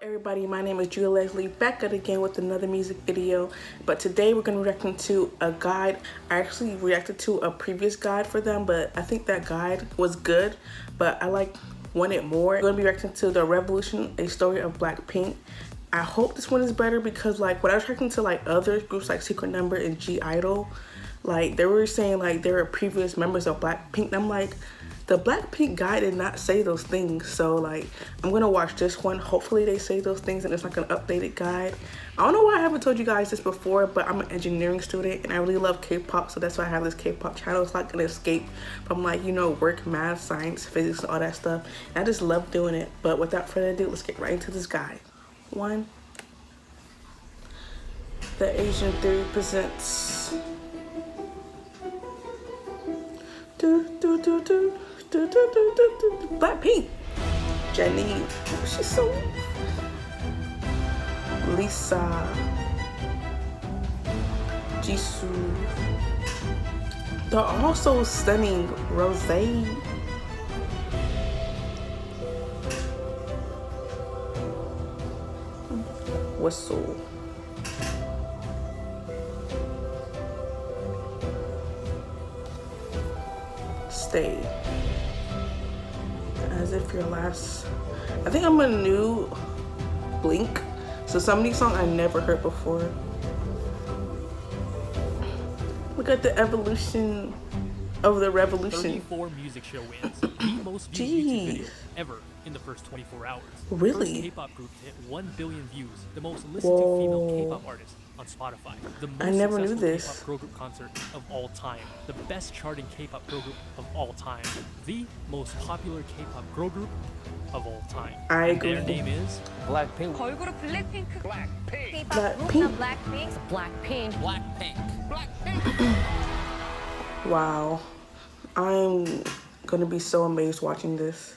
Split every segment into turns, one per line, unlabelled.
Everybody, my name is Julia Leslie, back at again with another music video. But today we're going to be reacting to a guide. I actually reacted to a previous guide for them, but I think that guide was good, but I wanted more. I'm going to be reacting to The Revolution, a story of BLACKPINK. I hope this one is better because when I was reacting to other groups like Secret Number and G Idol, they were saying they were previous members of BLACKPINK, and I'm like, the BLACKPINK guy did not say those things. So I'm gonna watch this one. Hopefully they say those things and it's an updated guide. I don't know why I haven't told you guys this before, but I'm an engineering student and I really love K-pop, so that's why I have this K-pop channel. It's like an escape from work, math, science, physics, and all that stuff. And I just love doing it. But without further ado, let's get right into this guide. 1. The Asian Theory presents BLACKPINK. Jennie, oh, she's so Lisa, Jisoo. They're also stunning. Rosé. Whistle. Stay. As if your last. I think I'm a new Blink, so some of these songs I never heard before. Look at the evolution of the revolution.
34 music show wins, the most viewed YouTube video ever in the first 24 hours.
Really?
First K-pop group to hit 1 billion views, the most listened to female K-pop artist on Spotify. The most
I never knew
successful
this.
K-pop girl group concert of all time. The best charting K-pop girl group of all time. The most popular K-pop girl group of all time.
I agree.
Their name is
BLACKPINK.
걸그룹 블랙핑크.
BLACKPINK.
K-pop BLACKPINK. BLACKPINK.
BLACKPINK. BLACKPINK.
Wow. I'm gonna be so amazed watching this.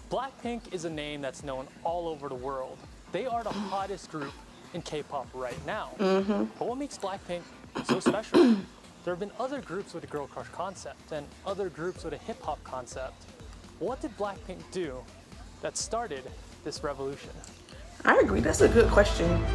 BLACKPINK is a name that's known all over the world. They are the hottest group in K-pop right now. But what makes BLACKPINK so special? There have been other groups with a girl crush concept and other groups with a hip-hop concept. What did BLACKPINK do that started this revolution?
I agree, that's a good question.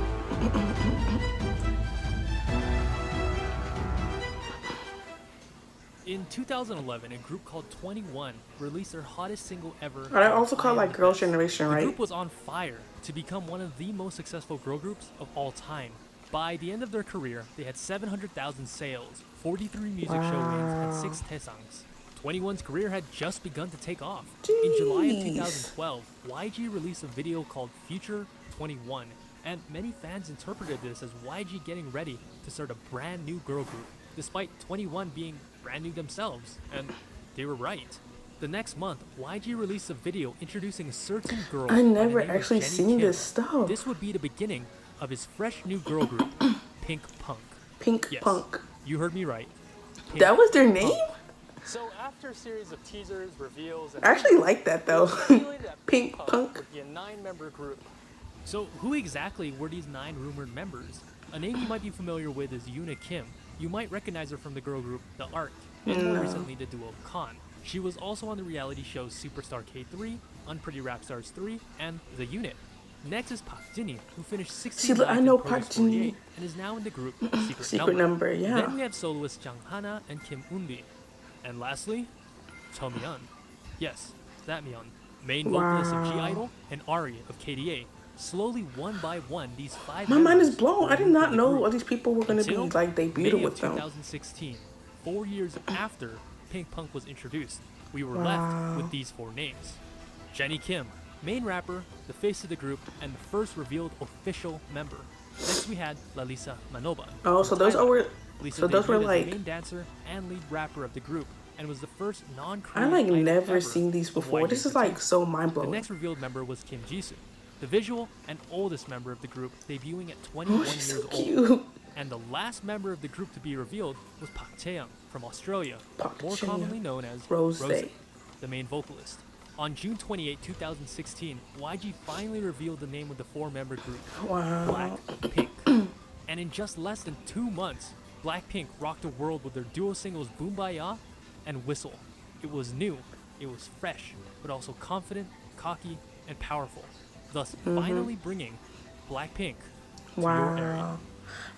In 2011, a group called 21 released their hottest single ever.
Are they also called Girls' Generation, right?
The group was on fire to become one of the most successful girl groups of all time. By the end of their career, they had 700,000 sales, 43 music show wins, and 6 taesangs. 21's career had just begun to take off.
Jeez.
In July of 2012, YG released a video called Future 21, and many fans interpreted this as YG getting ready to start a brand new girl group, despite 21 being brand new themselves, and they were right. The next month, YG released a video introducing a certain girl.
I never actually seen this stuff.
This would be the beginning of his fresh new girl group, Pink Punk.
Pink
Yes,
Punk.
you heard me right. Pink
That was their name?
Punk. So after a series of teasers, reveals, and
I actually like that though. Pink Punk.
would be a 9-member group. So who exactly were these 9 rumored members? A name you might be familiar with is Yoona Kim. You might recognize her from the girl group The Ark, and more recently the duo Khan. She was also on the reality shows Superstar K3, Unpretty Rap Stars 3, and The Unit. Next is Park Jin-hee, who finished 16th
I know
in
Park
Produce
Jin-hee.
48 and is now in the group
Secret Number, yeah.
Then we have soloists Jang Hana and Kim Eun-bi. And lastly, Cho Mi-yeon. Yes, that Mi-yeon. Main vocalist of G Idol and Ari of KDA. Slowly, one by one, these 5
My mind is
members
blown.
were
I did
removed
not
from the
know
group
all these people were gonna be
until
debuted
May
with
of
them.
2016, 4 years after Pink Punk was introduced, we were
Wow.
left with these 4 names. Jennie Kim, main rapper, the face of the group, and the first revealed official member. Next we had Lalisa Manoban.
Oh, so those were
Lisa
so those were
debuted as the main dancer and lead rapper of the group, and was the first non-Korean
I
idol
never
ever
seen these
of
before.
YG
This is
Entertainment.
so mind
The
blowing.
next revealed member was Kim Jisoo, the visual and oldest member of the group, debuting at 21
Oh, she's
years
so
old.
cute.
And the last member of the group to be revealed was Park Chae-young from Australia,
Park
more
Chae-young.
commonly known as
Rosé.
the main vocalist. On June 28, 2016, YG finally revealed the name of the 4-member group,
Wow.
BLACKPINK. And in just less than 2 months, BLACKPINK rocked the world with their duo singles Boombayah and Whistle. It was new, It was fresh, but also confident, cocky, and powerful, thus finally bringing BLACKPINK to your area.
Wow.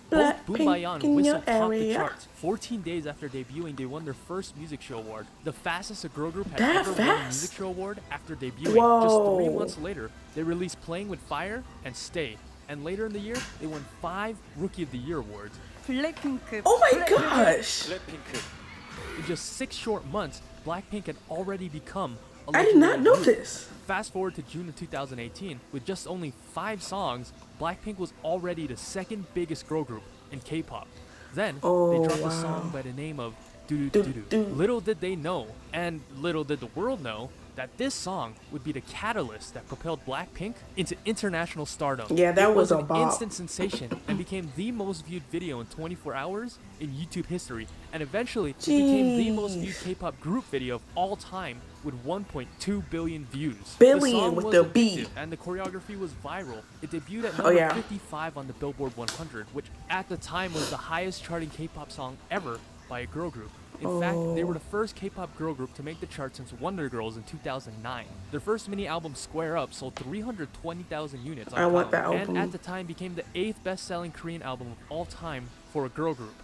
Both Boombayah
Blackpink
and
in
Whistle
your
topped the
area.
charts. 14 days after debuting, they won their first music show award, the fastest a girl group had
That
ever won a
fast?
music show award after debuting.
Whoa.
Just 3 months later, they released Playing with Fire and Stay. And later in the year, they won 5 Rookie of the Year awards.
BLACKPINK.
Oh my gosh.
In just 6 short months, BLACKPINK had already become a
I did not
legendary
know
group.
this.
Fast forward to June of 2018, with just only 5 songs, BLACKPINK was already the second biggest girl group in K-pop. Then, they dropped a song by the name of Doo Doo Doo Doo.
Doo.
Little did they know, and little did the world know, that this song would be the catalyst that propelled BLACKPINK into international stardom.
Yeah, that
it
was a
an
bop.
instant sensation and became the most viewed video in 24 hours in YouTube history, and eventually it became the most viewed K-pop group video of all time with 1.2 billion views.
Billion
the song
with
was
the B.
addictive, and the choreography was viral. It debuted at
Oh,
number
yeah.
55 on the Billboard 100, which at the time was the highest charting K-pop song ever by a girl group. In fact, they were the first K-pop girl group to make the chart since Wonder Girls in 2009. Their first mini album, Square Up, sold 320,000 units on
I want that
and
album.
at the time became the 8th best-selling Korean album of all time for a girl group.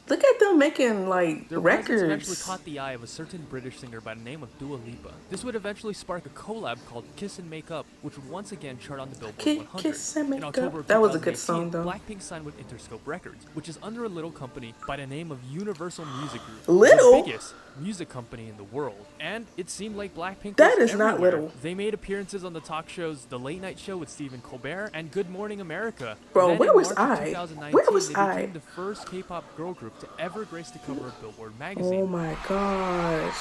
Look at them making like
Their presence eventually
records.
caught the eye of a certain British singer by the name of Dua Lipa. This would eventually spark a collab called Kiss and Make Up, which would once again chart on the Billboard 100.
Kiss and Make
In
Up.
October of
That was a good
2018,
song, though.
BLACKPINK signed with Interscope Records, which is under a little company by the name of Universal Music Group,
Little?
the biggest music company in the world. And it seemed like BLACKPINK
That
was
is not
everywhere.
little.
They made appearances on the talk shows The Late Night Show with Stephen Colbert and Good Morning America.
Bro,
Then
where
in
was
March of
I?
2019,
Where was
they
I?
became the first K-pop girl group to ever grace the cover of Billboard magazine.
Oh my gosh.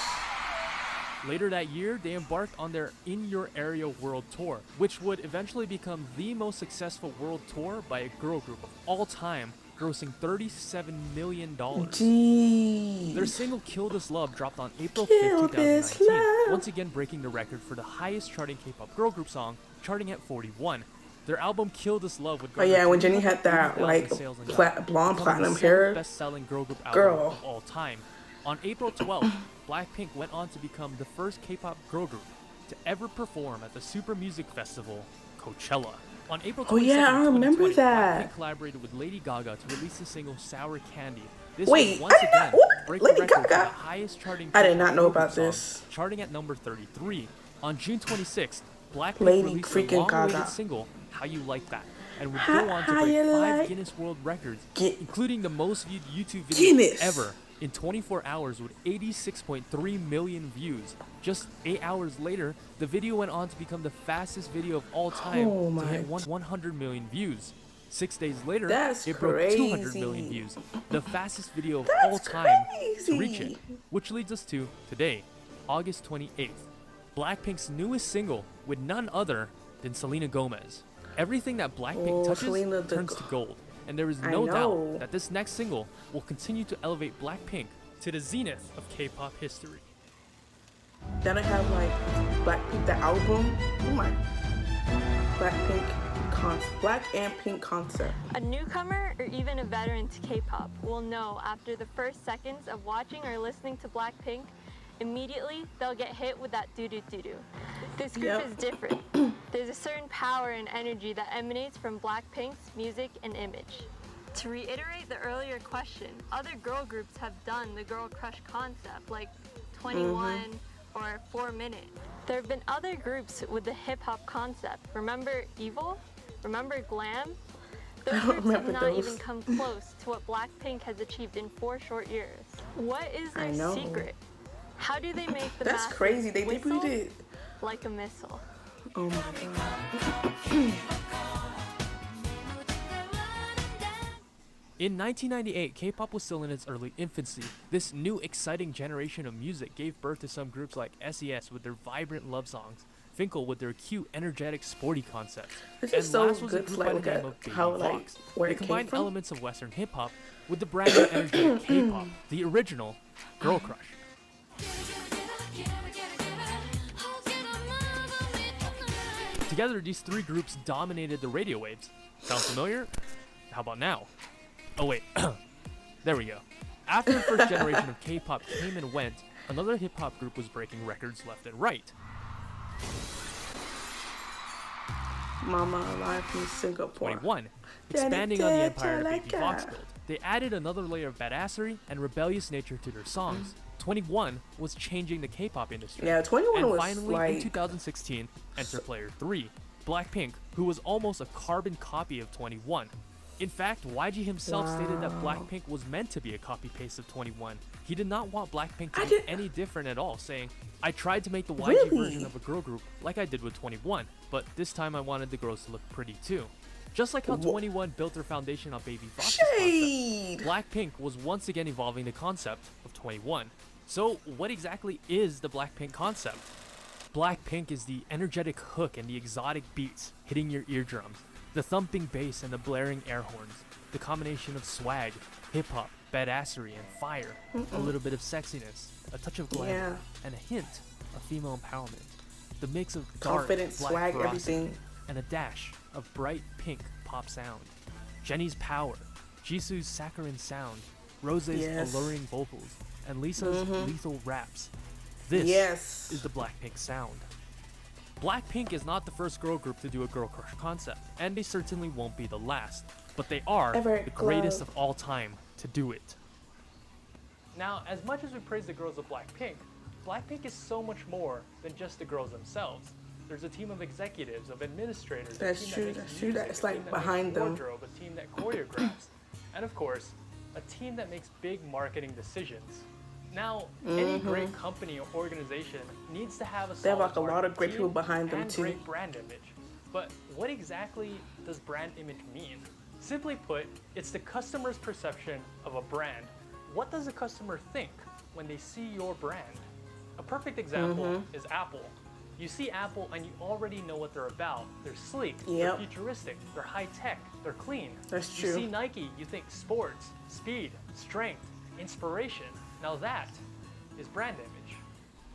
Later that year, they embarked on their In Your Area World Tour, which would eventually become the most successful world tour by a girl group of all time, grossing $37 million.
Jeez.
Their single Kill This Love dropped on April
Kill
5th,
This
2019,
Love.
once again breaking the record for the highest charting K-pop girl group song, charting at 41. Their album Kill This Love would
Oh yeah, when Jenny had that
380,000
like
sales on YouTube,
blonde
becoming
platinum
the
hair.
7th best-selling girl group album
Girl.
of all time. On April 12th, BLACKPINK went on to become the first K-pop girl group to ever perform at the Super Music Festival, Coachella. On April 22nd,
Oh, yeah, I remember
2020,
that.
BLACKPINK collaborated with Lady Gaga to release the single Sour Candy. This
Wait,
would once
I did not-
again
what?
break
Lady
the record for
Gaga?
the highest charting
I did
K-pop
not know
girl group
about
song,
this.
charting at number 33. On June 26th, BLACKPINK
Lady
released
freaking
the long-awaited
Gaga.
single "How You Like That," and would
How-
go on to
how
break
you
5
like-
Guinness World Records,
Gui-
including the most viewed YouTube video
Guinness.
ever in 24 hours with 86.3 million views. Just 8 hours later, the video went on to become the fastest video of all time
Oh
to
my
hit 100 million views. 6 days later,
That's
it broke 200
crazy.
million views, the fastest video of
That's
all time to reach
crazy.
it. Which leads us to today, August 28th, BLACKPINK's newest single with none other than Selena Gomez. Everything that BLACKPINK
Oh,
touches
Selena the
turns to gold, and there is
I
no
know.
doubt that this next single will continue to elevate BLACKPINK to the zenith of K-pop history.
Then I have like Blackpink the album. Oh my. Black and Pink concert.
A newcomer or even a veteran to K-pop will know after the first seconds of watching or listening to BLACKPINK, immediately they'll get hit with that doo-doo-doo-doo. This group
Yep.
is different. There's a certain power and energy that emanates from BLACKPINK's music and image. To reiterate the earlier question, other girl groups have done the girl crush concept like 21 or 4 Minute. There have been other groups with the hip-hop concept. Remember Evil? Remember Glam? Those
don't
groups have
remember
not
those.
even come close to what BLACKPINK has achieved in 4 short years. What is
I
their
know.
secret? How do they make the
That's
masses
crazy. They
whistle
debuted.
like a missile?
Oh my god.
In 1998, K-pop was still in its early infancy. This new exciting generation of music gave birth to some groups like SES with their vibrant love songs, Finkel with their cute, energetic, sporty concepts,
This
and
is so
last was a
good to,
group
like,
by
look
the name
at
of Baby
how, like,
Vox.
where
They
it came
combined
from.
elements of Western hip-hop with the brand new energetic K-pop, the original Girl Crush. Together, these 3 groups dominated the radio waves. Sound familiar? How about now? Oh wait, there we go. After the first generation of K-pop came and went, another hip-hop group was breaking records left and right.
Mama Alive from Singapore.
21, expanding on the empire that Baby Fox built. They added another layer of badassery and rebellious nature to their songs. 21 was changing the K-pop industry.
Yeah, 21
and
was
finally,
like...
in 2016, enter player 3, BLACKPINK, who was almost a carbon copy of 21. In fact, YG himself stated that BLACKPINK was meant to be a copy-paste of 21. He did not want BLACKPINK to be any different at all, saying, I tried to make the YG version of a girl group like I did with 21, but this time I wanted the girls to look pretty too. Just like how 21 built their foundation on Baby Fox's concept, BLACKPINK was once again evolving the concept of 21. So what exactly is the BLACKPINK concept? BLACKPINK is the energetic hook and the exotic beats hitting your eardrums, the thumping bass and the blaring air horns, the combination of swag, hip-hop, badassery, and fire, a little bit of sexiness, a touch of glamour, and a hint of female empowerment. The mix of dark,
confident
black
swag,
ferocity,
everything.
and a dash of bright pink pop sound. Jennie's power, Jisoo's saccharine sound, Rose's alluring vocals, and Lisa's lethal raps. This is the BLACKPINK sound. BLACKPINK is not the first girl group to do a girl crush concept, and they certainly won't be the last, but they are the greatest of all time to do it. Now, as much as we praise the girls of BLACKPINK, BLACKPINK is so much more than just the girls themselves. There's a team of executives, of administrators,
that's true. It's like behind them.
Wardrobe, a team that choreographs, and of course, a team that makes big marketing decisions. Now, any great company or organization needs to have a solid
they have like a lot of great
team
people behind them
and
too.
Great brand image. But what exactly does brand image mean? Simply put, it's the customer's perception of a brand. What does a customer think when they see your brand? A perfect example is Apple. You see Apple and you already know what they're about. They're sleek, they're futuristic, they're high-tech, they're clean.
That's true.
You see Nike, you think sports, speed, strength, inspiration. Now that is brand image.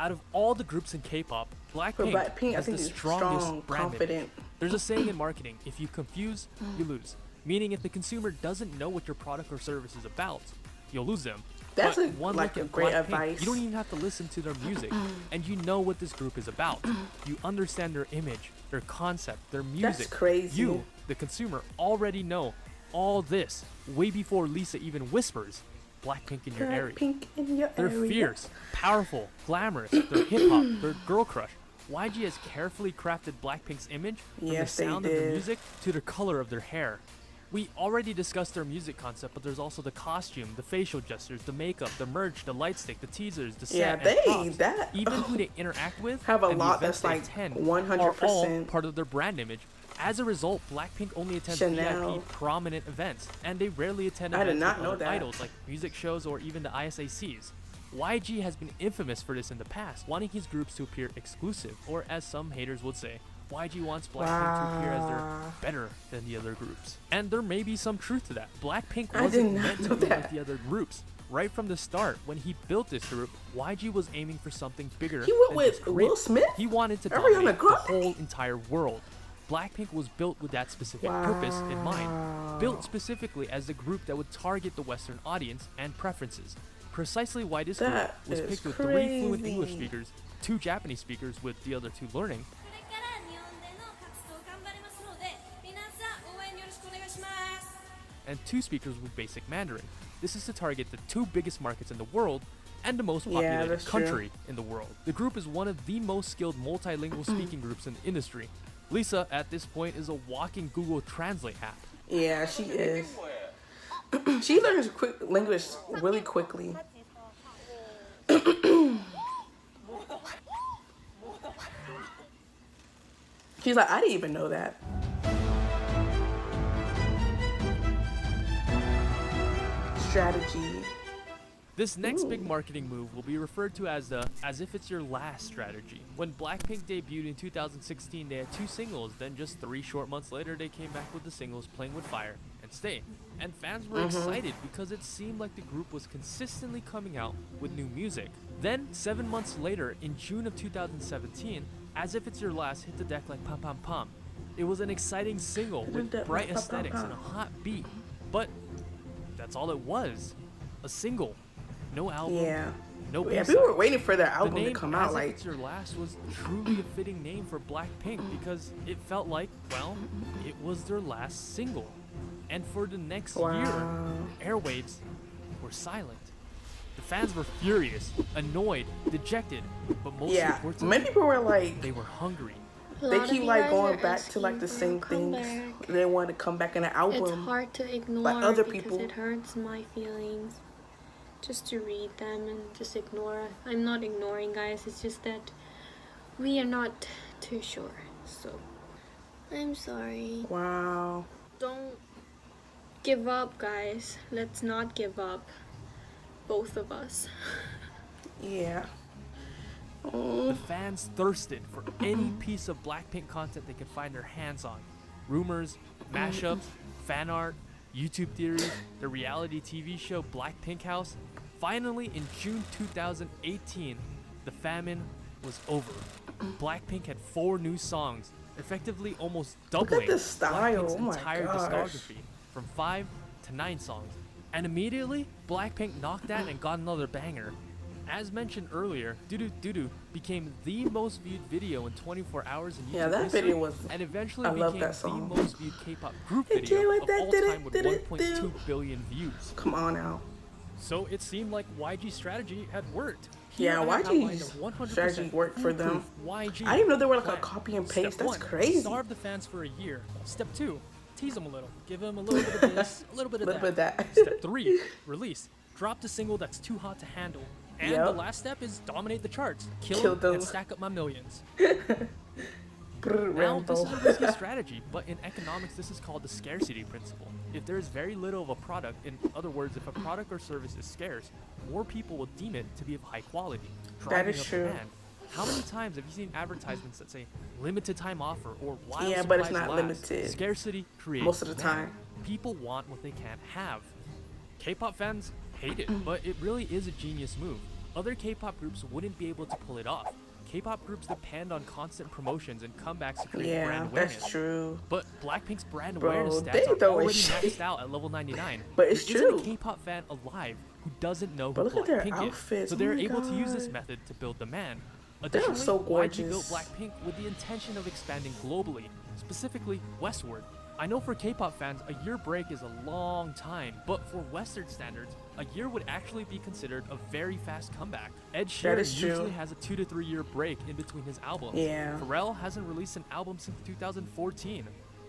Out of all the groups in K-pop, BLACKPINK has the strongest brand image. There's a saying in marketing, if you confuse, you lose. Meaning if the consumer doesn't know what your product or service is about, you'll lose them.
That's
but one
like
look
a
at
great
BLACKPINK,
advice.
you don't even have to listen to their music, and you know what this group is about. You understand their image, their concept, their music.
That's crazy.
You, the consumer, already know all this way before Lisa even whispers BLACKPINK in your area. They're fierce, powerful, glamorous, they're hip-hop, they're girl crush. YG has carefully crafted BLACKPINK's image from the sound of the music to the color of their hair. We already discussed their music concept, but there's also the costume, the facial gestures, the makeup, the merch, the light stick, the teasers, the set, and props. Even who they interact with
have a
and
lot
the events
that's
they
like
attend
100%
are all part of their brand image. As a result, BLACKPINK only attends VIP prominent events, and they rarely attend events with other idols like music shows or even the ISACs. YG has been infamous for this in the past, wanting his groups to appear exclusive, or as some haters would say, YG wants BLACKPINK to appear as they're better than the other groups. And there may be some truth to that. BLACKPINK wasn't meant to be like the other groups. Right from the start, when he built this group, YG was aiming for something bigger.
He went with Will Smith?
He wanted to dominate the whole entire world. BLACKPINK was built with that specific purpose in mind. Built specifically as the group that would target the Western audience and preferences. Precisely why this group was picked with 3 fluent English speakers, 2 Japanese speakers with the other 2 learning, and 2 speakers with basic Mandarin. This is to target the 2 biggest markets in the world and the most populated country in the world. The group is one of the most skilled multilingual speaking groups in the industry. Lisa, at this point, is a walking Google Translate app.
Yeah, she is. She learns English really quickly. She's like, I didn't even know that. Strategy.
This next big marketing move will be referred to as the "as if it's your last" strategy. When BLACKPINK debuted in 2016, they had 2 singles, then just 3 short months later they came back with the singles Playing With Fire and Stay. And fans were excited because it seemed like the group was consistently coming out with new music. Then, 7 months later, in June of 2017, As If It's Your Last hit the deck like pom pom pom. It was an exciting single with bright aesthetics and a hot beat. But that's all it was. A single. No album.
Yeah.
No
Yeah,
B-sides.
we were waiting for their
The
album to
name
come
As
out.
If
Like,
It's Your Last was truly a fitting name for Blackpink because it felt like, well, it was their last single. And for the next
wow.
year, airwaves were silent. The fans were furious, annoyed, dejected, but most
Yeah.
importantly,
Many people were like,
they were hungry.
they keep like going back to like the same things. They want to come back in an album.
It's hard to ignore
like other
because
people.
it hurts my feelings just to read them and just ignore. I'm not ignoring, guys. It's just that we are not too sure. So I'm sorry.
Wow.
Don't give up, guys. Let's not give up. Both of us.
Yeah.
The fans thirsted for any piece of Blackpink content they could find their hands on. Rumors, mashups, fan art, YouTube theories, the reality TV show Blackpink House. Finally, in June 2018, the famine was over. Blackpink had 4 new songs, effectively almost doubling
the style.
Blackpink's
Oh my
entire
gosh.
discography from 5 to 9 songs. And immediately, Blackpink knocked that and got another banger. As mentioned earlier, Doo Doo Doo Doo became the most viewed video in 24 hours in YouTube
Yeah, that
history,
video was.
and eventually
I love
became
that
the
song.
most viewed K-pop group
Hey,
video
Jay, what
of
that
all
did it,
time with
did it
1.2
do?
billion views.
Come on now.
So it seemed like YG's strategy had worked.
Yeah,
Here I have outlined
YG's
a 100%
strategy worked for them.
foolproof YG
I didn't even know they were like a
plan.
copy and
Step
paste. That's
1,
crazy.
starve the fans for a year. Step 2, tease them a little. Give them a little bit of this, a little bit of
Little bit of that.
Step 3, release. Drop the single that's too hot to handle. And the
Yep.
last step is dominate the charts. Kill
Kill
them
them.
and stack up my millions.
Brr,
Now, this
Rambo.
is a risky strategy, but in economics, this is called the scarcity principle. If there is very little of a product, in other words, if a product or service is scarce, more people will deem it to be of high quality, driving
is
up
true.
demand. How many times have you seen advertisements that say limited time offer or while
Yeah, but it's
supplies
not
last?
limited.
Scarcity creates
Most of the
demand.
time.
People want what they can't have. K-pop fans hate it, but it really is a genius move. Other K-pop groups wouldn't be able to pull it off. K-pop groups depend on constant promotions and comebacks to create
Yeah,
brand awareness.
that's true.
But Blackpink's brand
Bro,
awareness
they
stats are
throw
already
shade.
maxed out at level 99.
But it's
there isn't
true.
a K-pop fan alive who doesn't know
But
who
look at their
Blackpink
outfits.
is. So
Oh
they're
my
able to use this
God.
method to build demand.
They are
Additionally,
so
YG built
gorgeous.
Blackpink with the intention of expanding globally, specifically westward. I know for K-pop fans, a year break is a long time, but for Western standards, a year would actually be considered a very fast comeback. Ed Sheeran
is true.
usually has a 2 to 3 year break in between his albums.
Yeah.
Pharrell hasn't released an album since 2014.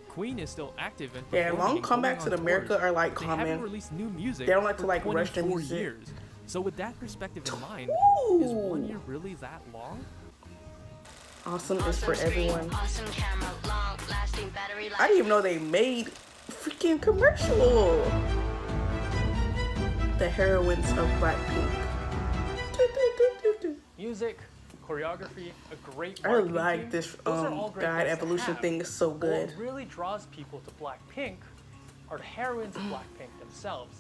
Queen is still active and
Yeah,
performing
long
and going
comebacks
on
in America
tours,
are like
but they haven't
common.
released new music
They don't like to,
for
like, rush their
24
music.
years. So with that perspective in mind, is 1 year really that long?
Awesome is for everyone.
Awesome camera, long lasting battery life.
I didn't even know they made freaking commercial. The heroines of Blackpink. Do, do, do, do, do.
Music, choreography, a great
I
marketing
like
team,
this
those are all great
guide
things to
evolution
have.
thing is so
But
good.
what really draws people to Blackpink are the heroines of Blackpink themselves.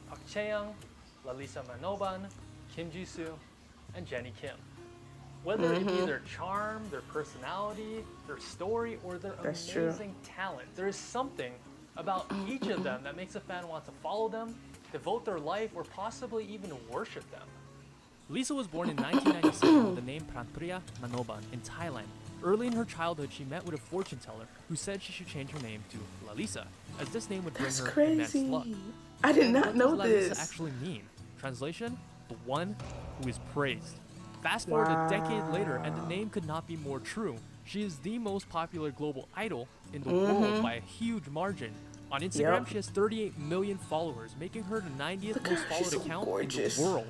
Park Chae-young, Lalisa Manoban, Kim Jisoo, and Jennie Kim. Whether it be their charm, their personality, their story, or their
That's true.
amazing talent, there is something about each of them that makes a fan want to follow them, devote their life, or possibly even worship them. Lisa was born in 1997 with the name Pranpriya Manoban in Thailand. Early in her childhood, she met with a fortune teller who said she should change her name to Lalisa, as this name would bring
That's
her immense
crazy.
luck.
I did
And
not
what
know
does Lalisa
this.
actually mean? Translation: the one who is praised. Fast forward a decade later, and the name could not be more true. She is the most popular global idol in the world by a huge margin. On Instagram,
Yep.
she has 38 million followers, making her the 90th
Look at
most
her, she's
followed
so
account
gorgeous.
in the world.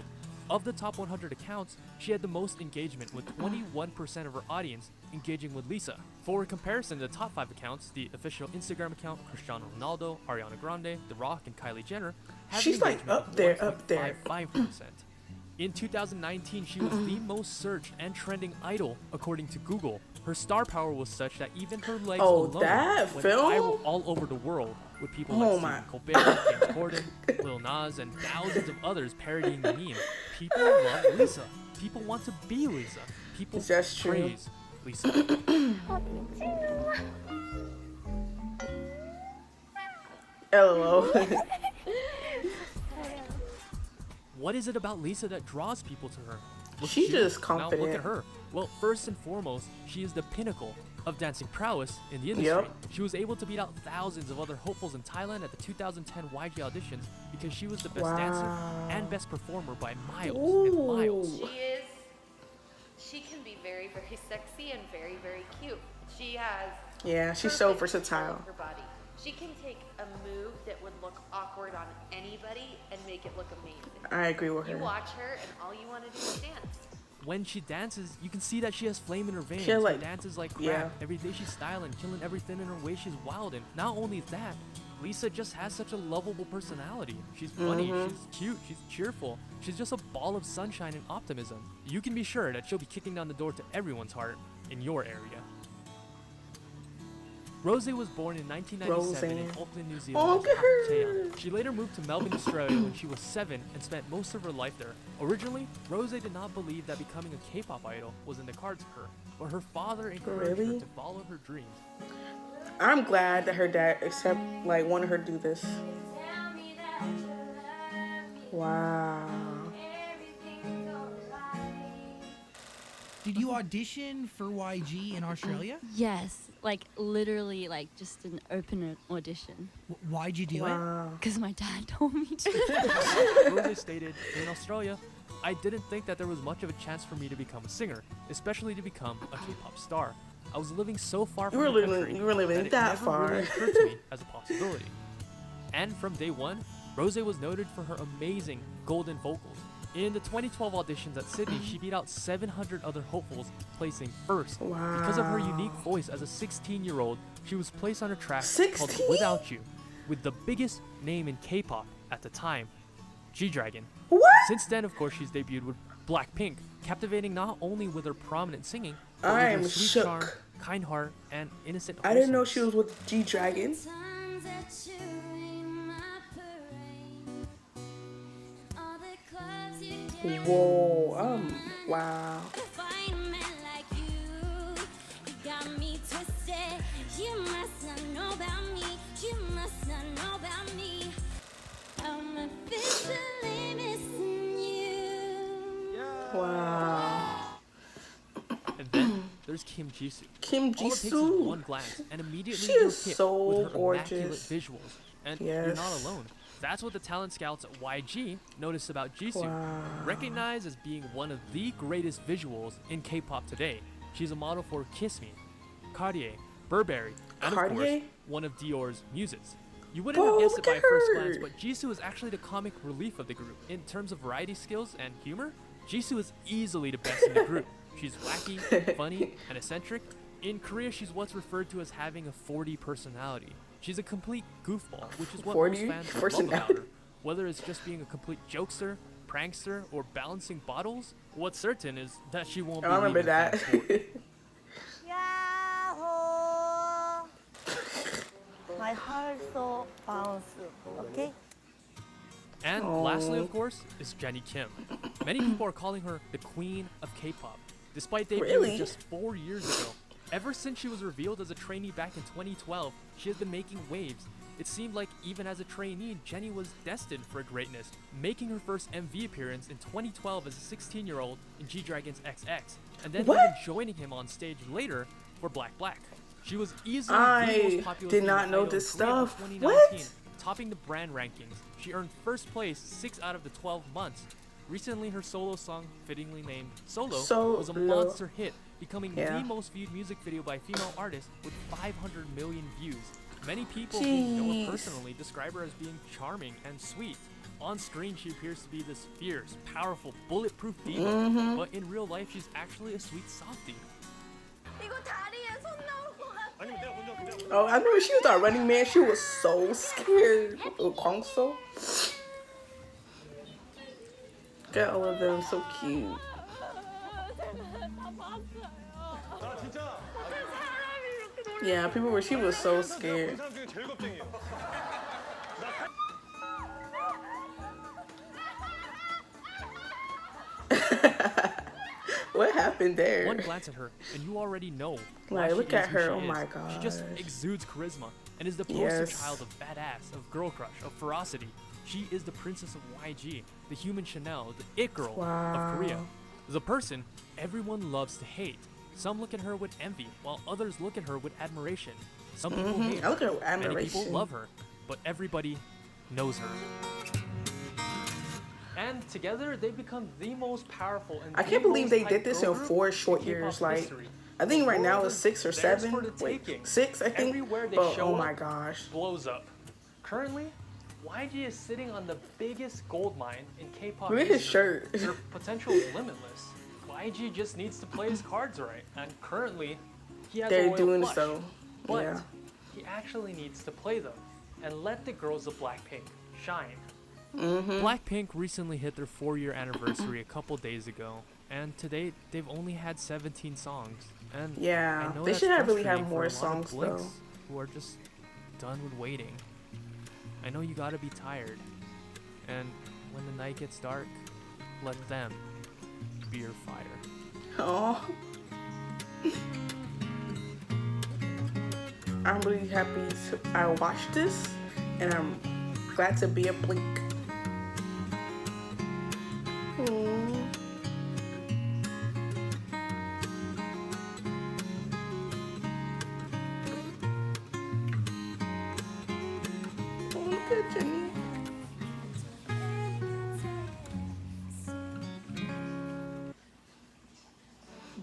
Of the top 100 accounts, she had the most engagement, with 21% of her audience engaging with Lisa. For comparison, the top 5 accounts, the official Instagram account, Cristiano Ronaldo, Ariana Grande, The Rock, and Kylie Jenner, have
She's,
an
like,
engagement
up
of
there, up there.
1.55%. In 2019, she was the most searched and trending idol according to Google. Her star power was such that even her legs
Oh,
alone
that
went
film?
viral all over the world, with people
Oh
like
my-
Stephen Colbert, James Corden, Lil Nas, and thousands of others parodying the meme. People love Lisa. People want to be Lisa. People
That's true.
praise Lisa.
LOL.
what is it about Lisa that draws people to her? Look
She's
at you.
just
Now look
confident.
at her. Well, first and foremost, she is the pinnacle of dancing prowess in the industry.
Yep.
She was able to beat out thousands of other hopefuls in Thailand at the 2010 YG auditions because she was the best dancer and best performer by miles and miles.
She can be very, very sexy and very, very cute. She has
Yeah, she's so
perfect control
versatile.
of her body. She can take a move that would look awkward on anybody and make it look amazing.
I agree with
You
her.
watch her and all you want to do is dance.
When she dances, you can see that she has flame in her veins.
She has, like-
Her dances like crack.
yeah.
Every day she's styling, killing everything in her way. She's wild, and not only that, Lisa just has such a lovable personality. She's funny, she's cute, she's cheerful. She's just a ball of sunshine and optimism. You can be sure that she'll be kicking down the door to everyone's heart in your area. Rose was born in 1997 in
Roseanne.
Auckland, New
Oh,
Zealand.
look at her.
Pakistan. She later moved to Melbourne, Australia when she was 7 and spent most of her life there. Originally, Rose did not believe that becoming a K-pop idol was in the cards for her, but her father encouraged her
Really?
to follow her dreams.
I'm glad that her dad wanted her to do this. Wow.
Did you audition for YG in Australia?
Yes, like literally like just an open audition.
Why'd you do it?
Wow.
Because my dad told me to.
Rose stated, in Australia, I didn't think that there was much of a chance for me to become a singer, especially to become a K-pop star. I was living so far from
were
the
living-
country
you were living
that it
that
never
far.
really occurred to me as a possibility. And from day one, Rose was noted for her amazing golden vocals. In the 2012 auditions at Sydney, she beat out 700 other hopefuls, placing first. Because of her unique voice as a 16-year-old, she was placed on a track called
16?
Without You, with the biggest name in K-pop at the time, G-Dragon.
What?
Since then, of course, she's debuted with BLACKPINK, captivating not only with her prominent singing, but
I
with
am
her sweet
shook.
charm, kind heart, and innocent
I didn't know
wholesomeness.
she was with G-Dragon. Whoa. Wow. Wow.
And then there's Kim Jisoo.
Kim
All it takes is
Jisoo.
one glance, and immediately
She
you're
is
hit
so
with her immaculate
gorgeous.
visuals. And you're not
Yes.
alone. That's what the talent scouts at YG noticed about Jisoo.
Wow.
Recognized as being one of the greatest visuals in K-pop today. She's a model for Kiss Me, Cartier, Burberry, and of
Cartier?
course, one of Dior's muses. You wouldn't
Whoa,
have guessed it
look
by
at
first
her.
glance, but Jisoo is actually the comic relief of the group. In terms of variety skills and humor, Jisoo is easily the best in the group. She's wacky, funny, and eccentric. In Korea, she's what's referred to as having a 40 personality. She's a complete goofball, which is what
40
most fans love about her. Whether it's just being a complete jokester, prankster, or balancing bottles, what's certain is that she won't be
I remember
leaving
that.
fans bored.
Yahoo! My heart so bounce. Okay?
And lastly, of course, is Jennie Kim. Many people are calling her the queen of K-pop, despite debuting
Really?
just 4 years ago. Ever since she was revealed as a trainee back in 2012, she has been making waves. It seemed like even as a trainee, Jennie was destined for greatness, making her first MV appearance in 2012 as a 16-year-old in G-Dragon's XX, and then
What?
even joining him on stage later for Black Black. She was easily the
I
most popular
did
female
not know
idol in
this
Korea in
stuff.
2019,
What?
topping the brand rankings. She earned first place 6 out of the 12 months. Recently, her solo song, fittingly named Solo, was a
Solo.
monster hit, becoming
Yeah.
the most viewed music video by a female artist with 500 million views. Many people who know her
Jeez.
personally describe her as being charming and sweet. On screen, she appears to be this fierce, powerful, bulletproof diva,
Mm-hmm.
but in real life, she's actually a sweet softie.
Oh, I remember she was our running man. She was so scared. Kwangso. Look at all of them, so cute. Yeah, people were. She was so scared. What happened there?
One glance at her, and you already know.
Like,
why
look
she is
at
who
her,
she
oh
is.
my
She just
gosh.
exudes charisma and is the poster
Yes.
child of badass, of girl crush, of ferocity. She is the princess of YG, the human Chanel, the it girl
Wow.
of Korea. As a person, everyone loves to hate. Some look at her with envy, while others look at her with admiration. Some people hate
I look
her,
at her with
many
admiration.
people love her, but everybody knows her. And together, they've become the most powerful and
I can't
the
believe
most
they
hyped
did this
girl
in
group
4 short
in
years.
K-pop
Like,
history.
I think
The
right now
world
it's
is
6 or
theirs
7.
for the
Wait,
taking.
6 I think.
Everywhere they
But
show
oh my
up,
gosh.
blows up. Currently, YG is sitting on the biggest gold mine in K-pop
Look at his
history.
shirt.
Their potential is limitless. YG just needs to play his cards right, and currently, he has a
They're
royal
doing
flush.
so.
But
Yeah.
he actually needs to play them and let the girls of BLACKPINK shine. BLACKPINK recently hit their 4-year anniversary a couple days ago, and to date they've only had 17 songs. And
Yeah,
I know
they
that's
should have really have
frustrating
more
for a lot of
songs,
Blinks
though.
who are just done with waiting. I know you gotta be tired, and when the night gets dark, let them be your fire.
Oh. I'm really happy I watched this, and I'm glad to be a Blink. Oh, look at Jenny.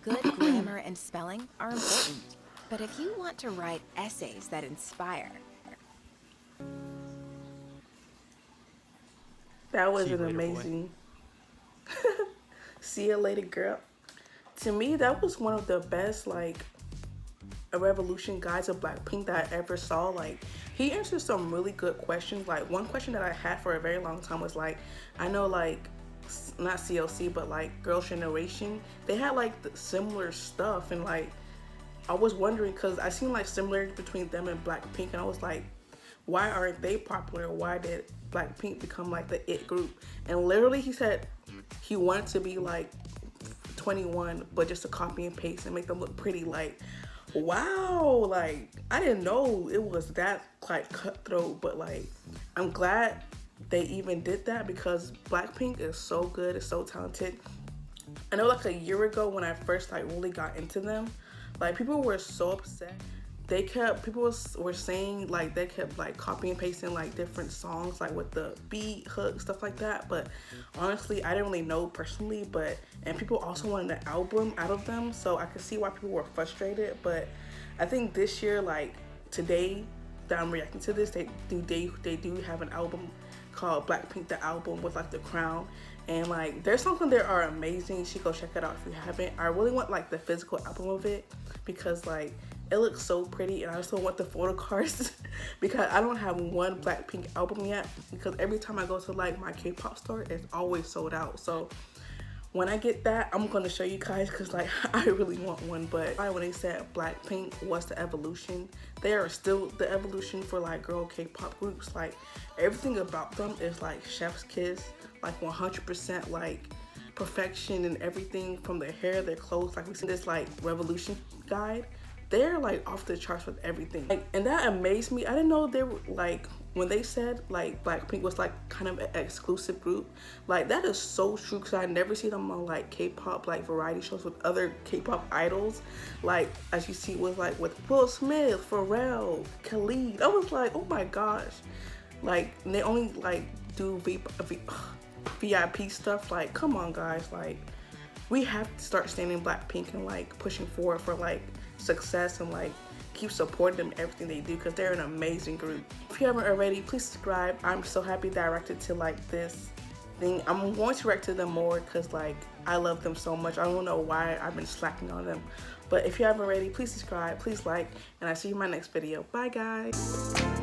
Good grammar and spelling are important, but if you want to write essays that inspire,
That was
See you
an
later, boy.
amazing. See you later, girl. To me, that was one of the best, like, a revolution guys of BLACKPINK that I ever saw. Like, he answered some really good questions. Like, one question that I had for a very long time was like, I know, like, not CLC, but like Girls' Generation, they had like the similar stuff, and like I was wondering because I seen like similarities between them and BLACKPINK, and I was like, why aren't they popular? Why did BLACKPINK become like the it group? And literally he said he wanted to be like 21, but just to copy and paste and make them look pretty. Like, wow, like I didn't know it was that like cutthroat, but like I'm glad they even did that because BLACKPINK is so good, it's so talented. I know like a year ago when I first like really got into them, like people were so upset. People were saying like they kept like copy and pasting like different songs like with the beat, hook, stuff like that. But honestly, I didn't really know personally, and people also wanted an album out of them, so I could see why people were frustrated. But I think this year, like today that I'm reacting to this, they do have an album called BLACKPINK the Album with like the crown, and like their songs on there are amazing. You should go check it out if you haven't. I really want like the physical album of it because like it looks so pretty, and I also want the photo cards because I don't have one BLACKPINK album yet, because every time I go to like my K-pop store, it's always sold out. So when I get that, I'm gonna show you guys because like I really want one. But when they said BLACKPINK was the evolution, they are still the evolution for like girl K-pop groups. Like everything about them is like chef's kiss, like 100% like perfection and everything, from their hair, their clothes. Like we see this like revolution guide, they're like off the charts with everything. Like, and that amazed me. I didn't know they were like, when they said like BLACKPINK was like kind of an exclusive group, like that is so true because I never see them on like K-pop like variety shows with other K-pop idols, like as you see with like with Will Smith, Pharrell, Khalid. I was like, oh my gosh, like they only like do VIP stuff. Like come on guys, like we have to start standing BLACKPINK and like pushing forward for like success and like keep supporting them in everything they do because they're an amazing group. If you haven't already, please subscribe. I'm so happy that I reacted to like this thing. I'm going to react to them more because like I love them so much. I don't know why I've been slacking on them, but if you haven't already, please subscribe, please like, and I'll see you in my next video. Bye guys.